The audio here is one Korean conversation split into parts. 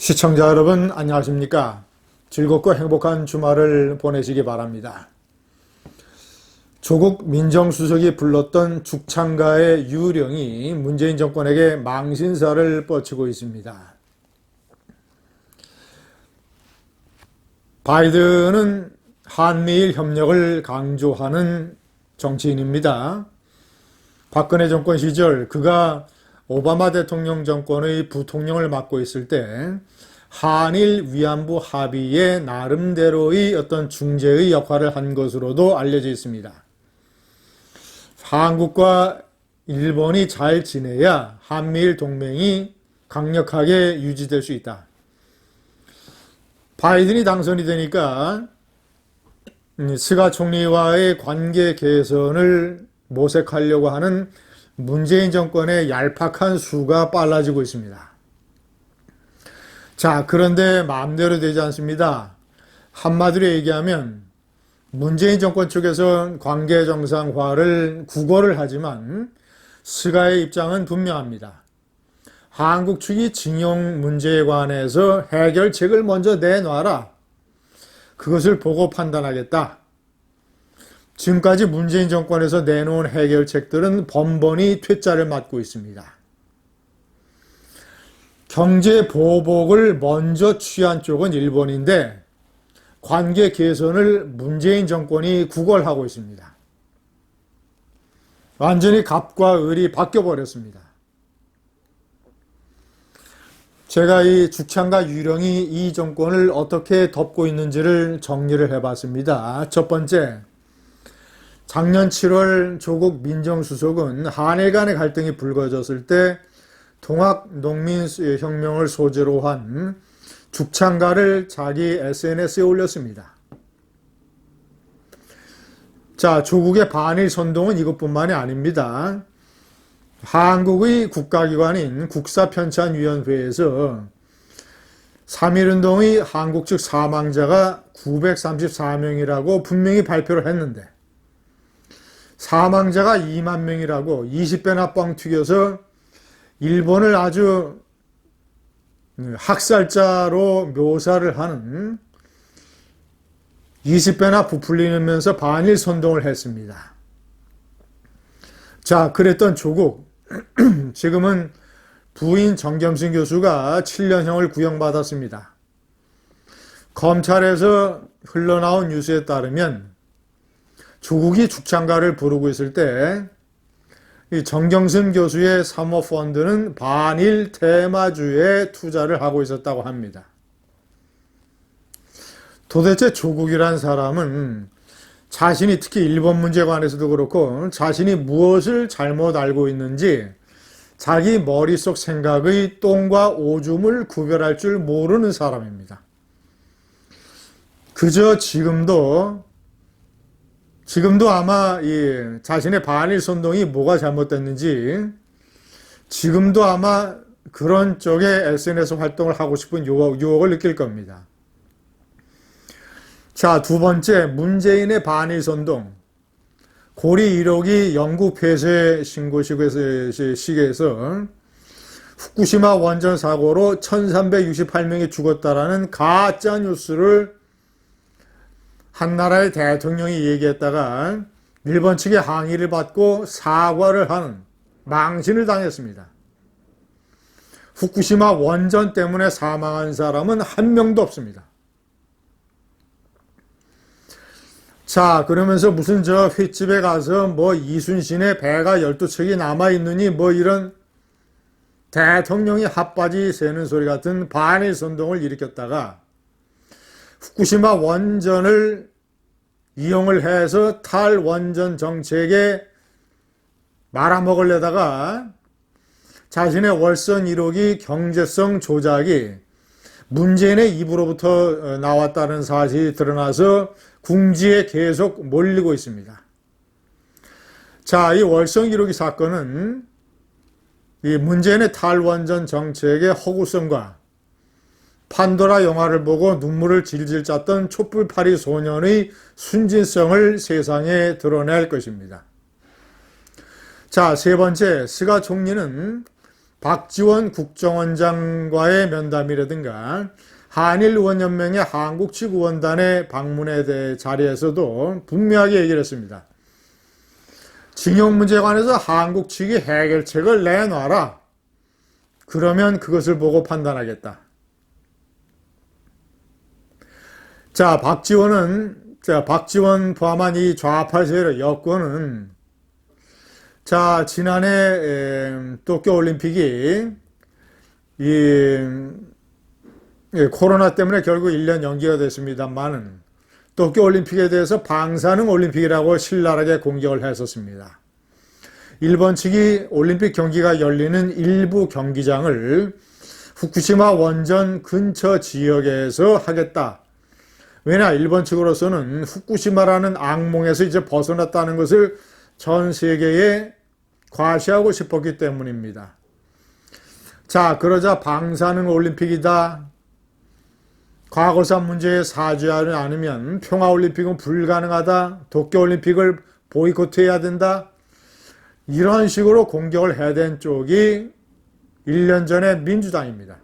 시청자 여러분 안녕하십니까? 즐겁고 행복한 주말을 보내시기 바랍니다. 조국 민정수석이 불렀던 죽창가의 유령이 문재인 정권에게 망신살을 뻗치고 있습니다. 바이든은 한미일 협력을 강조하는 정치인입니다. 박근혜 정권 시절 그가 오바마 대통령 정권의 부통령을 맡고 있을 때 한일 위안부 합의에 나름대로의 어떤 중재의 역할을 한 것으로도 알려져 있습니다. 한국과 일본이 잘 지내야 한미일 동맹이 강력하게 유지될 수 있다. 바이든이 당선이 되니까 스가 총리와의 관계 개선을 모색하려고 하는 문재인 정권의 얄팍한 수가 빨라지고 있습니다. 자, 그런데 마음대로 되지 않습니다. 한마디로 얘기하면 문재인 정권 쪽에서 관계 정상화를 구걸을 하지만 스가의 입장은 분명합니다. 한국 측이 징용 문제에 관해서 해결책을 먼저 내놔라. 그것을 보고 판단하겠다. 지금까지 문재인 정권에서 내놓은 해결책들은 번번이 퇴짜를 맞고 있습니다. 경제 보복을 먼저 취한 쪽은 일본인데 관계 개선을 문재인 정권이 구걸하고 있습니다. 완전히 갑과 을이 바뀌어버렸습니다. 제가 이 죽창가 유령이 이 정권을 어떻게 덮고 있는지를 정리를 해봤습니다. 첫 번째, 작년 7월 조국 민정수석은 한일 간의 갈등이 불거졌을 때 통합농민혁명을 소재로 한 죽창가를 자기 SNS에 올렸습니다. 자, 조국의 반일 선동은 이것뿐만이 아닙니다. 한국의 국가기관인 국사편찬위원회에서 3.1운동의 한국 측 사망자가 934명이라고 분명히 발표를 했는데 사망자가 2만 명이라고 20배나 뻥 튀겨서 일본을 아주 학살자로 묘사를 하는 20배나 부풀리면서 반일 선동을 했습니다. 자, 그랬던 조국, 지금은 부인 정겸승 교수가 7년형을 구형받았습니다. 검찰에서 흘러나온 뉴스에 따르면 조국이 죽창가를 부르고 있을 때 이 정경심 교수의 사모펀드는 반일 테마주에 투자를 하고 있었다고 합니다. 도대체 조국이란 사람은 자신이 특히 일본 문제에 관해서도 그렇고 자신이 무엇을 잘못 알고 있는지 자기 머릿속 생각의 똥과 오줌을 구별할 줄 모르는 사람입니다. 그저 지금도 아마 이 자신의 반일 선동이 뭐가 잘못됐는지 지금도 아마 그런 쪽에 SNS 활동을 하고 싶은 유혹을 느낄 겁니다. 자, 두 번째, 문재인의 반일 선동. 고리 1호기 영국 폐쇄 신고 시기에서 후쿠시마 원전 사고로 1368명이 죽었다라는 가짜 뉴스를 한 나라의 대통령이 얘기했다가 일본 측의 항의를 받고 사과를 하는 망신을 당했습니다. 후쿠시마 원전 때문에 사망한 사람은 한 명도 없습니다. 자, 그러면서 무슨 저 횟집에 가서 뭐 이순신의 배가 12척이 남아있느니 뭐 이런 대통령이 핫바지 새는 소리 같은 반일 선동을 일으켰다가 후쿠시마 원전을 이용을 해서 탈원전 정책에 말아먹으려다가 자신의 월선 1호기 경제성 조작이 문재인의 입으로부터 나왔다는 사실이 드러나서 궁지에 계속 몰리고 있습니다. 자, 이 월성 1호기 사건은 이 문재인의 탈원전 정책의 허구성과 판도라 영화를 보고 눈물을 질질 짰던 촛불파리 소년의 순진성을 세상에 드러낼 것입니다. 자, 세 번째, 스가 총리는 박지원 국정원장과의 면담이라든가 한일 의원연맹의 한국 측 의원단의 방문에 대해 자리에서도 분명하게 얘기를 했습니다. 징용 문제에 관해서 한국 측이 해결책을 내놔라. 그러면 그것을 보고 판단하겠다. 박지원 포함한 이 좌파 세력 여권은 지난해 도쿄올림픽이 코로나 때문에 결국 1년 연기가 됐습니다만은 도쿄올림픽에 대해서 방사능 올림픽이라고 신랄하게 공격을 했었습니다. 일본 측이 올림픽 경기가 열리는 일부 경기장을 후쿠시마 원전 근처 지역에서 하겠다. 왜냐, 일본 측으로서는 후쿠시마라는 악몽에서 이제 벗어났다는 것을 전 세계에 과시하고 싶었기 때문입니다. 그러자 방사능 올림픽이다. 과거사 문제에 사죄하지 않으면 평화올림픽은 불가능하다. 도쿄올림픽을 보이콧해야 된다. 이런 식으로 공격을 해댄 쪽이 1년 전에 민주당입니다.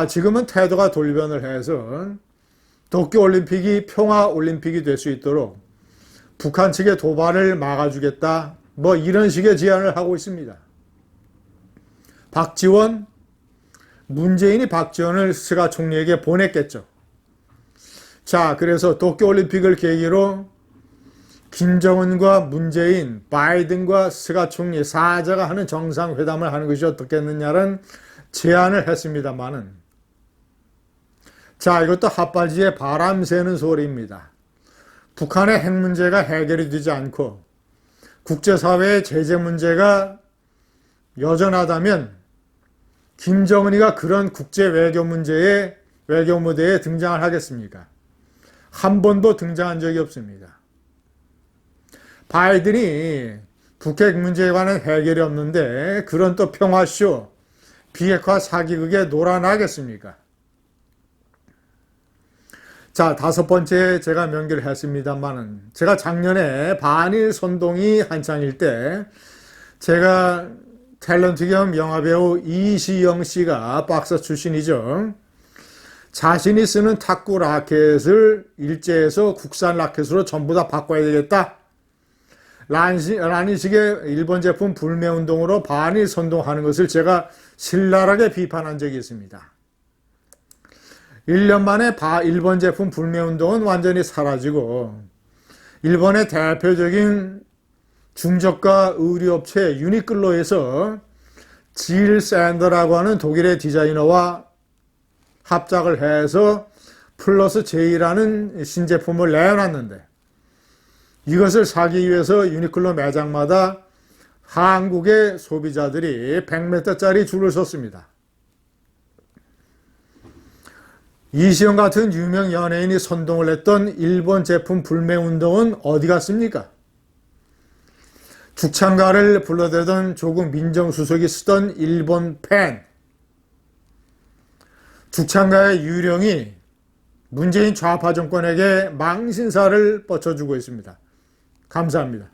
지금은 태도가 돌변을 해서 도쿄올림픽이 평화올림픽이 될 수 있도록 북한 측의 도발을 막아주겠다. 이런 식의 제안을 하고 있습니다. 문재인이 박지원을 스가 총리에게 보냈겠죠. 그래서 도쿄올림픽을 계기로 김정은과 문재인, 바이든과 스가 총리, 사자가 하는 정상회담을 하는 것이 어떻겠느냐는 제안을 했습니다만은, 이것도 핫바지에 바람 새는 소리입니다. 북한의 핵 문제가 해결이 되지 않고 국제사회의 제재 문제가 여전하다면 김정은이가 그런 국제 외교 무대에 등장을 하겠습니까? 한 번도 등장한 적이 없습니다. 바이든이 북핵 문제에 관한 해결이 없는데 그런 또 평화쇼, 비핵화 사기극에 놀아나겠습니까? 다섯 번째 제가 명기를 했습니다만은, 제가 작년에 반일 선동이 한창일 때 제가 탤런트 겸 영화배우 이시영 씨가 박사 출신이죠. 자신이 쓰는 탁구 라켓을 일제에서 국산 라켓으로 전부 다 바꿔야 되겠다. 라는 식의 일본 제품 불매운동으로 반일 선동하는 것을 제가 신랄하게 비판한 적이 있습니다. 1년 만에 일본 제품 불매운동은 완전히 사라지고 일본의 대표적인 중저가 의류업체 유니클로에서 질 샌더라고 하는 독일의 디자이너와 합작을 해서 플러스 J라는 신제품을 내놨는데, 이것을 사기 위해서 유니클로 매장마다 한국의 소비자들이 100m짜리 줄을 섰습니다. 이시영 같은 유명 연예인이 선동을 했던 일본 제품 불매운동은 어디 갔습니까? 죽창가를 불러대던 조국 민정수석이 쓰던 일본 펜, 죽창가의 유령이 문재인 좌파 정권에게 망신사를 뻗쳐주고 있습니다. 감사합니다.